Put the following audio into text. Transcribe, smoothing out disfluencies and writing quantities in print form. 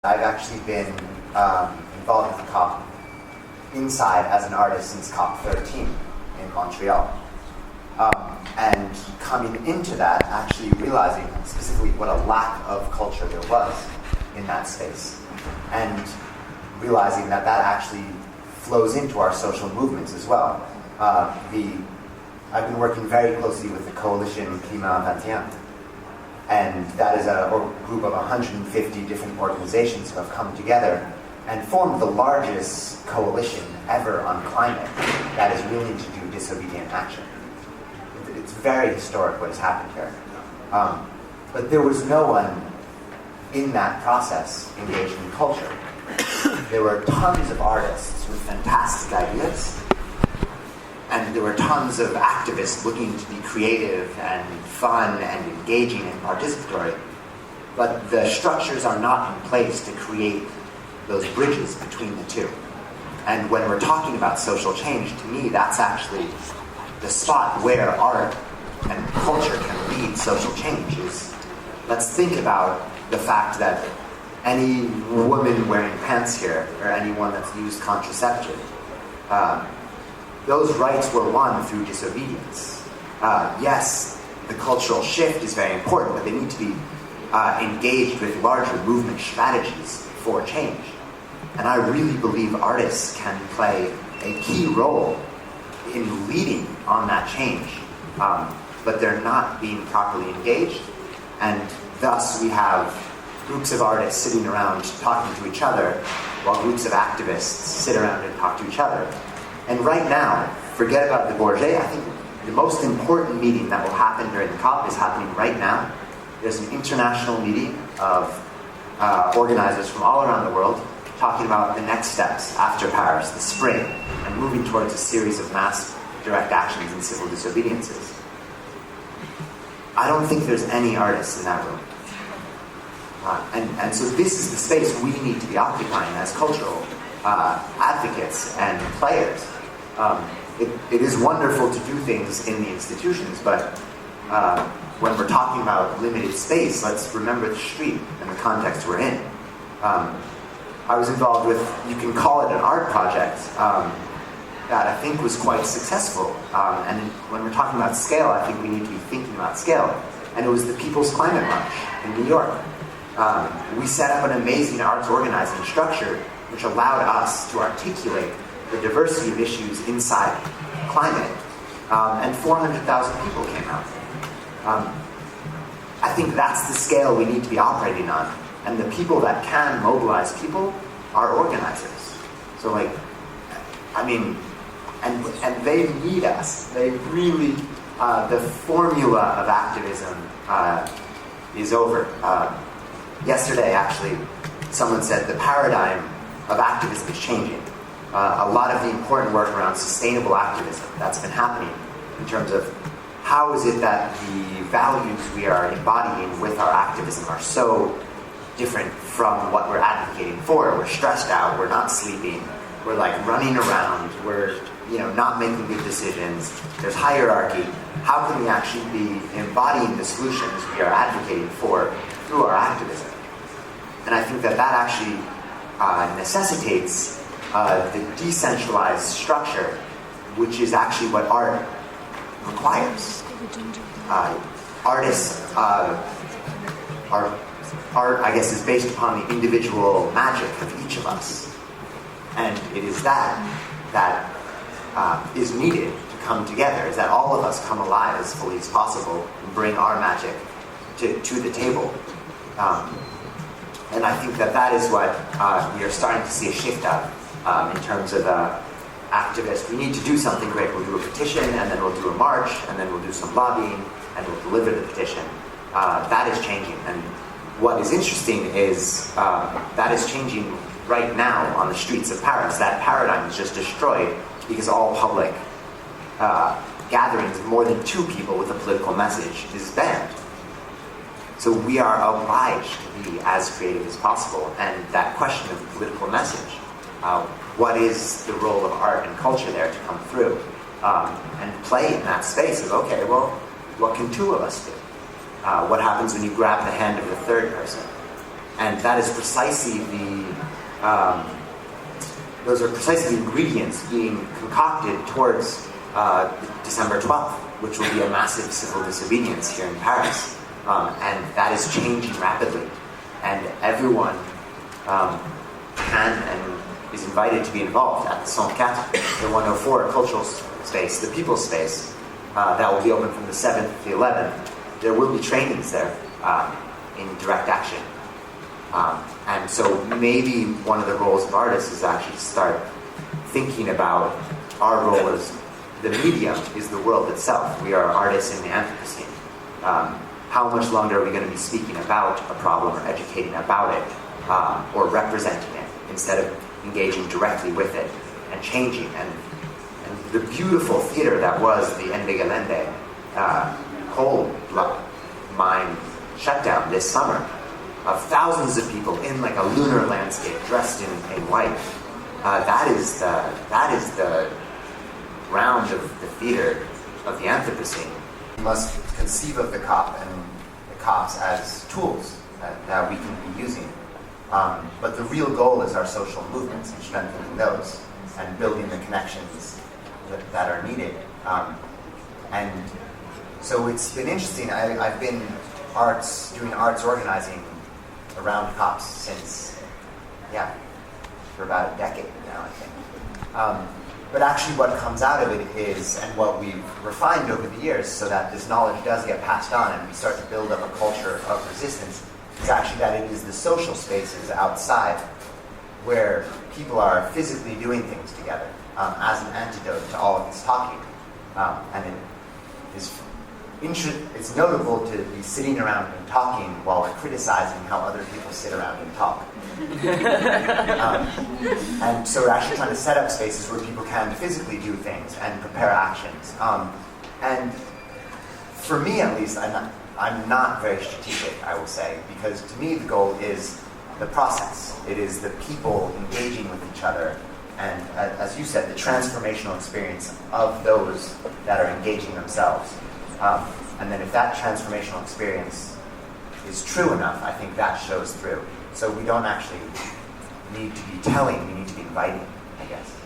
I've actually been involved with the COP inside as an artist since COP 13 in Montreal. And coming into that, actually realizing specifically what a lack of culture there was in that space. And realizing that that actually flows into our social movements as well. I've been working very closely with the coalition Climat 21. And that is a group of 150 different organizations who have come together and formed the largest coalition ever on climate that is willing to do disobedient action. It's very historic what has happened here. But there was no one in that process engaged in culture. There were tons of artists with fantastic ideas, and there were tons of activists looking to be creative and fun and engaging and participatory. But the structures are not in place to create those bridges between the two. And when we're talking about social change, to me, that's actually the spot where art and culture can lead social change. Let's think about the fact that any woman wearing pants here, or anyone that's used contraception, those rights were won through disobedience. Yes, the cultural shift is very important, but they need to be engaged with larger movement strategies for change. And I really believe artists can play a key role in leading on that change, but they're not being properly engaged, and thus we have groups of artists sitting around talking to each other, while groups of activists sit around and talk to each other. And right now, forget about the Bourget, I think the most important meeting that will happen during the COP is happening right now. There's an international meeting of organizers from all around the world talking about the next steps after Paris, the spring, and moving towards a series of mass direct actions and civil disobediences. I don't think there's any artists in that room. And so this is the space we need to be occupying as cultural advocates and players. It is wonderful to do things in the institutions, but when we're talking about limited space, let's remember the street and the context we're in. I was involved with, you can call it an art project, that I think was quite successful. And when we're talking about scale, I think we need to be thinking about scale. And it was the People's Climate March in New York. We set up an amazing arts organizing structure which allowed us to articulate the diversity of issues inside climate, and 400,000 people came out. I think that's the scale we need to be operating on, and the people that can mobilize people are organizers. So and they need us. They really, the formula of activism is over. Yesterday, actually, someone said the paradigm of activism is changing. A lot of the important work around sustainable activism that's been happening in terms of how is it that the values we are embodying with our activism are so different from what we're advocating for. We're stressed out, we're not sleeping, we're running around, we're not making good decisions, there's hierarchy. How can we actually be embodying the solutions we are advocating for through our activism? And I think that actually necessitates the decentralized structure, which is actually what art requires. Artists art, I guess, is based upon the individual magic of each of us. And it is that is needed to come together, is that all of us come alive as fully as possible and bring our magic to the table. And I think that is what we are starting to see a shift of in terms of activists. We need to do something great. We'll do a petition, and then we'll do a march, and then we'll do some lobbying, and we'll deliver the petition. That is changing. And what is interesting is that is changing right now on the streets of Paris. That paradigm is just destroyed because all public gatherings of more than 2 people with a political message is banned. So we are obliged to be as creative as possible. And that question of political message, what is the role of art and culture there to come through and play in that space of, okay, well, what can 2 of us do? What happens when you grab the hand of the 3rd person? And that is precisely those are precisely the ingredients being concocted towards December 12th, which will be a massive civil disobedience here in Paris. And that is changing rapidly. And everyone can and is invited to be involved at the Cette, the 104 cultural space, the people's space, that will be open from the 7th to the 11th. There will be trainings there in direct action. And so maybe one of the roles of artists is actually to start thinking about our role as the medium is the world itself. We are artists in the Anthropocene. How much longer are we going to be speaking about a problem or educating about it or representing it instead of engaging directly with it and changing? And the beautiful theater that was the Envigalende coal mine shutdown this summer, of thousands of people in like a lunar landscape dressed in white. That is the ground of the theater of the Anthropocene. We must conceive of the COP and the COPs as tools that we can be using. But the real goal is our social movements and strengthening those and building the connections that are needed. And so it's been interesting. I've been doing arts organizing around COPs since, for about a decade now, I think. But actually what comes out of it is, and what we've refined over the years so that this knowledge does get passed on and we start to build up a culture of resistance, is actually that it is the social spaces outside where people are physically doing things together as an antidote to all of this talking. And it's notable to be sitting around and talking while we're criticizing how other people sit around and talk. And so we're actually trying to set up spaces where people can physically do things and prepare actions. And for me, at least, I'm not very strategic, I will say, because to me the goal is the process. It is the people engaging with each other, and as you said, the transformational experience of those that are engaging themselves. And then if that transformational experience is true enough, I think that shows through. So we don't actually need to be telling, we need to be inviting, I guess.